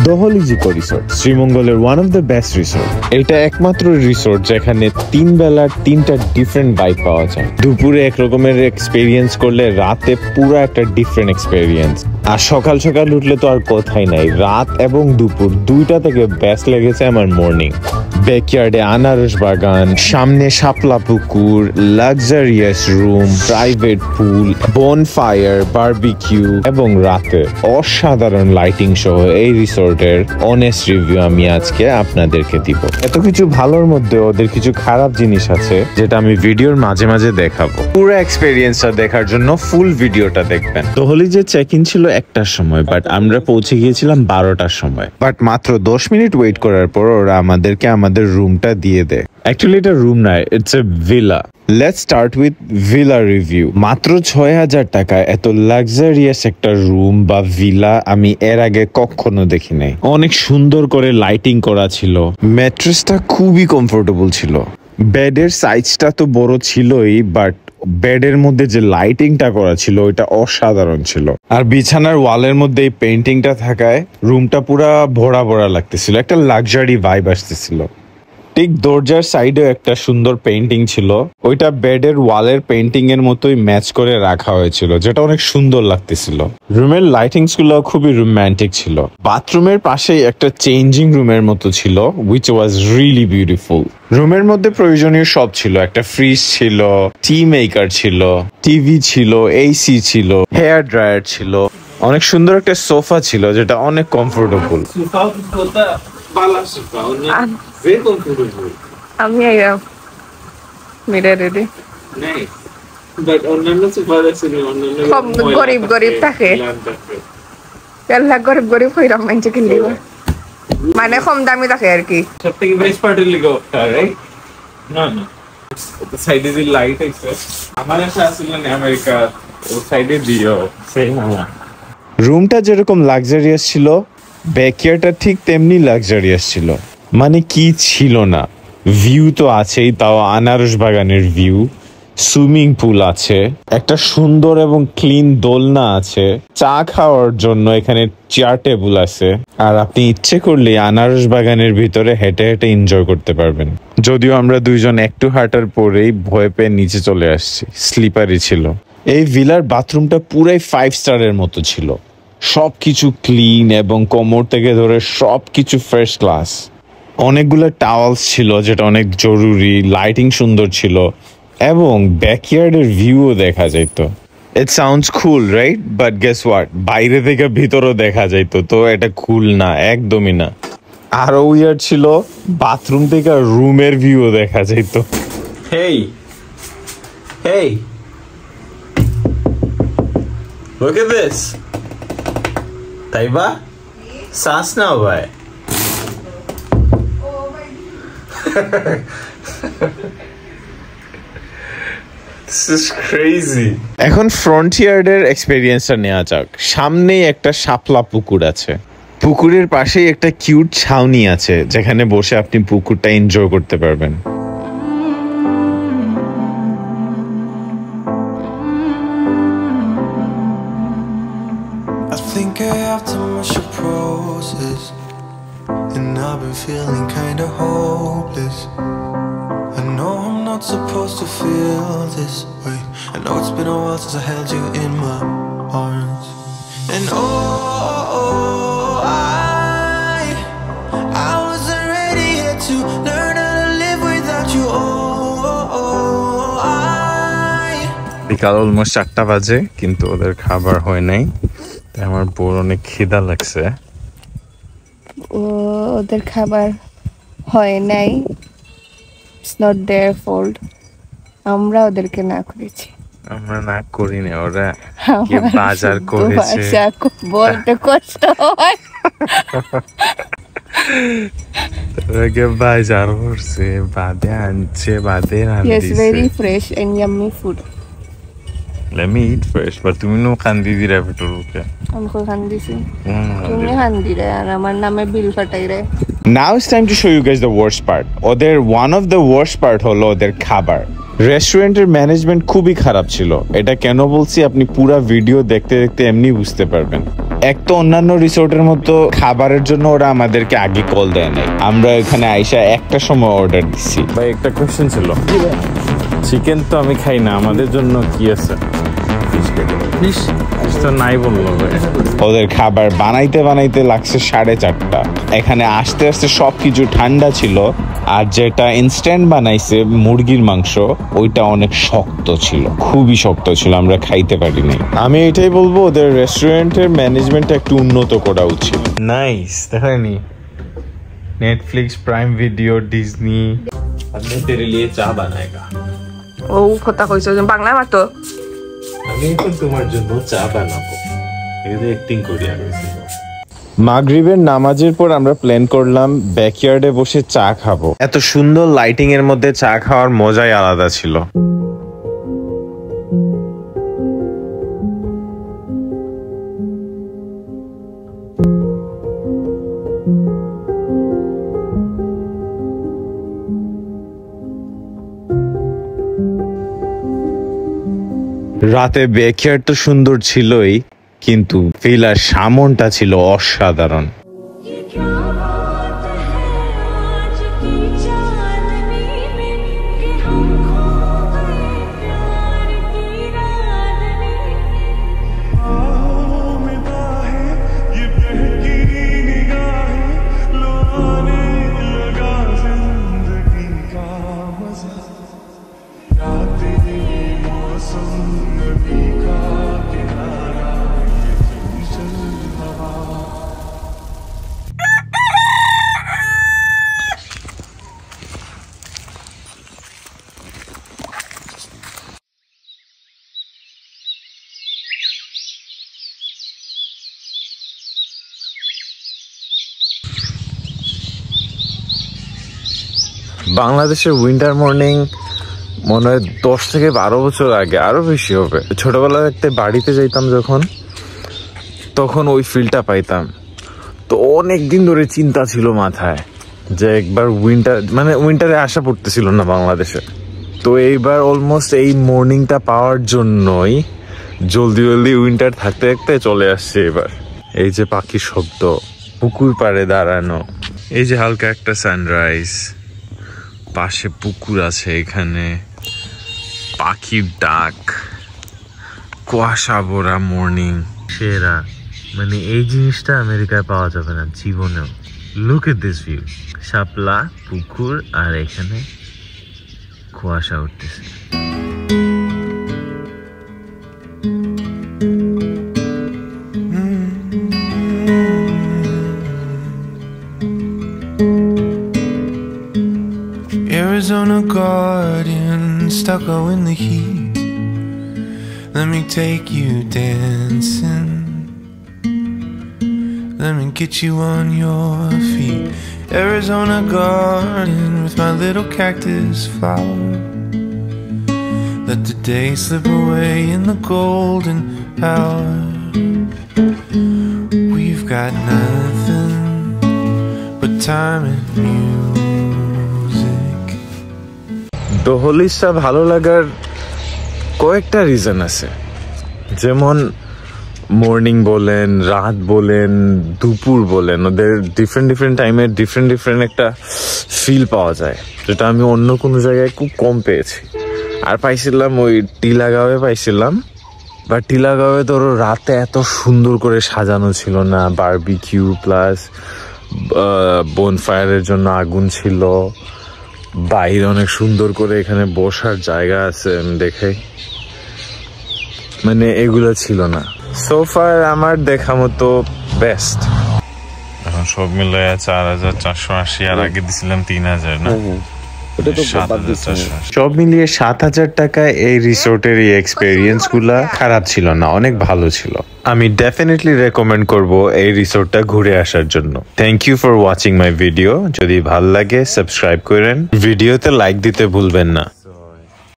দহলিজ eco resort শ্রীমঙ্গলের one of the best resort. এটা একমাত্র রিসোর্ট যেখানে 3 বেলার 3টা ডিফারেন্ট ভাইব পাওয়া যায়। দুপুরে এক রকমের এক্সপেরিয়েন্স করলে রাতে পুরো একটা ডিফারেন্ট এক্সপেরিয়েন্স। আর সকাল সকাল উঠলে তো আর কথাই নাই, রাত এবং দুপুর দুইটা থেকে বেস্ট লেগেছে আমার মর্নিং। ব্যাকইয়ার্ডে আনারস বাগান, সামনে শাপলা পুকুর, লাক্সারিয়াস রুম, প্রাইভেট পুল, বনফায়ার, বারবিকিউ এবং রাতে অসাধারণ লাইটিং সহ এই রিসোর্টের অনেস্ট রিভিউ আমি আজকে আপনাদেরকে দিব। এত কিছু ভালোর মধ্যে ওদের কিছু খারাপ জিনিস আছে যেটা আমি ভিডিওর মাঝে মাঝে দেখাবো। পুরো এক্সপেরিয়েন্সটা দেখার জন্য ফুল ভিডিওটা দেখবেন। দহলিজে চেক ইন ছিল 1টার সময়, বাট আমরা পৌঁছে গিয়েছিলাম 12টার সময়। বাট মাত্র 10 মিনিট ওয়েট করার পর ওরা আমাদেরকে আমাদের রুমটা দিয়ে দেয়। অ্যাকচুয়ালি এটা রুম নয়, it's a villa. Let's start with villa review. মাত্র 6000 টাকায় এত লাক্সারিয়াস একটা রুম বা ভিলা আমি এর আগে কখনো দেখি নাই। অনেক সুন্দর করে লাইটিং করা ছিল, ম্যাট্রেসটা খুবই কমফোর্টেবল ছিল, বেডের সাইজটা তো বড় ছিলই, বাট বেডের মধ্যে যে লাইটিংটা করা ছিল ওইটা অসাধারণ ছিল। আর বিছানার ওয়ালের মধ্যে এই পেইন্টিংটা থাকায় রুমটা পুরা ভরা ভরা লাগতেছিল, একটা লাক্সারি ভাইব আসতেছিল। ঠিক দরজার সাইডে একটা সুন্দর পেইন্টিং ছিল, ওইটা বেডের ওয়ালের পেইন্টিং এর মতোই ম্যাচ করে রাখা হয়েছিল, যেটা অনেক সুন্দর লাগতেছিল। রুমের লাইটিংস গুলো খুবই রোমান্টিক ছিল। বাথরুমের পাশেই একটা চেঞ্জিং রুমের মতো ছিল, which was really beautiful. রুমের মধ্যে প্রয়োজনীয় সব ছিল, একটা ফ্রিজ ছিল, টি মেকার ছিল, টিভি ছিল, এসি ছিল, হেয়ার ড্রায়ার ছিল, অনেক সুন্দর একটা সোফা ছিল যেটা অনেক কমফোর্টেবল। আমি গরিব গরিব থাকে, গরিব গরিব হইরাম মানছে কিনলি, মানে কম দামি থাকে আর কি। সব থেকে বেস্ট পার্টের লিগে রাইট না না সাইডে যে লাইট আছে আমার আশা ছিল না আমেরিকা ও সাইডে দিও সেম না। রুমটা যেরকম লাক্সারিয়াস ছিল, ব্যাকইয়ার্ডটা ঠিক তেমনি লাক্সারিয়াস ছিল। মানে কি ছিল না, ভিউ তো আছেই, তাও আনারস বাগানের ভিউ, সুইমিং পুল আছে, একটা সুন্দর এবং ক্লিন দোলনা আছে, চা খাওয়ার জন্য এখানে চেয়ার টেবিল আছে, আর আপনি ইচ্ছে করলে আনারস বাগানের ভিতরে হেঁটে হেঁটে এনজয় করতে পারবেন। যদিও আমরা দুইজন একটু হাঁটার পরেই ভয় পেয়ে নিচে চলে আসছি, স্লিপারই ছিল। এই ভিলার বাথরুমটা পুরাই 5 স্টারের মতো ছিল, সবকিছু ক্লিন এবং কোমর থেকে ধরে সবকিছু ফ্রেশ ক্লাস। অনেকগুলো টাওয়ালস ছিল যেটা অনেক জরুরি, লাইটিং সুন্দর ছিল এবং ব্যাকইয়ার্ডের ভিউও দেখা যেত। It sounds cool right, but guess what, বাইরে থেকে ভিতরও দেখা যেত, তো এটা কুল না, একদমই না। আরো উইয়ার্ড ছিল, বাথরুম থেকে রুমের ভিউও দেখা যেত। হেই হেই look at this, তাইবা শ্বাস নাও ভাই। This is crazy. এখন ফ্রন্টিয়ার্ডের এক্সপেরিয়েন্সটা নেওয়া যাক। সামনেই একটা শাপলা পুকুর আছে, পুকুরের পাশেই একটা কিউট ছাউনি আছে যেখানে বসে আপনি পুকুরটা এনজয় করতে পারবেন। Feeling kinda hopeless. I know I'm not supposed to feel this way. I know it's been a while since I held you in my arms. And I wasn't ready yet to learn how to live without you. বিকাল almost 4টা বাজে, কিন্তু ওদের খাবার হয় নাই, তাই আমার বড় অনেক খিদা লাগছে। ওদের খাবার হয় নাই, ইটস নট देयर ফল্ট, আমরা ওদেরকে না করেছি। আমরা না করি না, ওরা কি বাজার করেছে বলতে কষ্ট হয়। ওরা কি বাজার করছে, বাদে আনছে, বাদে রান্না দিছে। Yes, very fresh and yummy food. Let me eat first, but তুমি নো খান্দি দিরা ভিতরকে। আমি কো খান্দি দিছি, তুমি খান্দি রে, আর আমার নামে বিল কাটাই রে। Now it's time to show you guys the worst part. ওদের one of the worst part হলো ওদের খাবার। রেস্টুরেন্টের ম্যানেজমেন্ট খুবই খারাপ ছিল। এটা কেন বলছি আপনি পুরো ভিডিও দেখতে দেখতে এমনি বুঝতে পারবেন। এক তো অন্যান্য রিসোর্টের মতো খাবারের জন্য ওরা আমাদেরকে আগে কল দেয় নাই, আমরা এখানে আইসা একটা সময় অর্ডার দিচ্ছি। ভাই একটা কোয়েশ্চেন ছিল, চিকেন তো আমি খাই না, আমাদের জন্য কি আছে? নাই বললো। ওদের খাবার বানাইতে বানাইতে লাগছে 4:30। এখানে আসতে আসতে সবকিছু ঠান্ডা ছিল, আর যেটা ইনস্ট্যান্ট বানাইছে মুরগির মাংস ওইটা অনেক শক্ত ছিল, খুবই শক্ত ছিল, আমরা খাইতে পারিনি। আমি এটাই বলবো ওদের রেস্টুরেন্টের ম্যানেজমেন্ট একটু উন্নত করা উচিত। নাইস, দেখায়নি নেটফ্লিক্স, প্রাইম ভিডিও, ডিজনি। আপনি তেরে লিয়ে চা বানায়েগা। ও কথা কইছো বাংলা মাতো। আমি এখন তোমার জন্য চা বানাবো, এটা অ্যাক্টিং করি আমি। মাগরিবের নামাজের পর আমরা প্ল্যান করলাম ব্যাকইয়ার্ডে বসে চা খাবো। এত সুন্দর লাইটিং এর মধ্যে চা খাওয়ার মজাই আলাদা ছিল। রাতে ব্যাকইয়ার্ড তো সুন্দর ছিলই, কিন্তু ভিলার সামনটা ছিল অসাধারণ। বাংলাদেশের উইন্টার মর্নিং মনে হয় 10 থেকে 12 বছর আগে, আরো বেশি হবে, ছোটবেলা থাকতে বাড়িতে যাইতাম যখন, তখন ওই ফিলটা পাইতাম। তো অনেক দিন ধরে চিন্তা ছিল মাথায় যে একবার উইন্টারে আসা পড়তেছিল না বাংলাদেশে। তো এইবার অলমোস্ট এই মর্নিংটা পাওয়ার জন্যই জলদি জলদি উইন্টার থাকতে থাকতে চলে আসছে এবার। এই যে পাখির শব্দ, পুকুর পাড়ে দাঁড়ানো, এই যে হালকা একটা সানরাইজ, পাশে পুকুর আছে, এখানে পাখির ডাক, কুয়াশা ভরা মর্নিং, সেরা। মানে এই জিনিসটা আমেরিকায় পাওয়া যাবে না জীবনেও। লুক এট দিস ভিউ, শাপলা, পুকুর, আর এখানে কুয়াশা উঠতেছে। Arizona garden, stucco in the heat. Let me take you dancing. Let me get you on your feet. Arizona garden with my little cactus flower. Let the day slip away in the golden hour. We've got nothing but time and music. দোহলিসটা ভালো লাগার কয়েকটা reason আছে, যেমন morning বলেন, রাত বলেন, দুপুর বলেন, ওদের ডিফারেন্ট ডিফারেন্ট টাইমে ডিফারেন্ট ডিফারেন্ট একটা ফিল পাওয়া যায়, যেটা আমি অন্য কোনো জায়গায় খুব কম পেয়েছি। আর পাইছিলাম ওই টিলাগাঁওয়ে পাইছিলাম, বা টিলাগাঁওয়ে ধরো রাতে এত সুন্দর করে সাজানো ছিল না, বারবিকিউ প্লাস বোনফায়ারের জন্য আগুন ছিল, বাইরে অনেক সুন্দর করে এখানে বসার জায়গা আছে আমি দেখাই, মানে এগুলো ছিল না। সোফার আমার দেখা মতো বেস্ট। এখন সব মিলে 4,480, আর আগে দিছিলাম 3,000 না, সব মিলিয়ে 7,000 টাকায় এই রিসোর্টের এই এক্সপেরিয়েন্স গুলা খারাপ ছিল না, অনেক ভালো ছিল। আমি ডেফিনেটলি রেকমেন্ড করব এই রিসোর্টটা ঘুরে আসার জন্য। Thank you for watching my video. যদি ভালো লাগে সাবস্ক্রাইব করেন, ভিডিওতে লাইক দিতে ভুলবেন না।